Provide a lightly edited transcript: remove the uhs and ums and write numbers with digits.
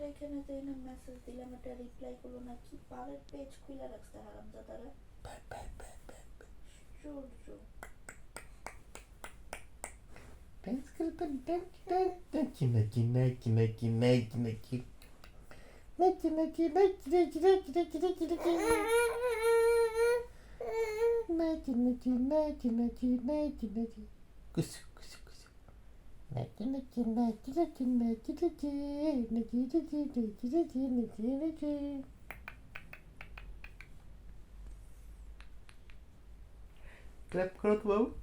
এখানে তো এনে মেসেজ দিলাম, এটা রিপ্লাই করলো না, কি পারের পেজ খুলে রাখছে হারামজাদারা। ক্ল্যাপ করো তো বাবু।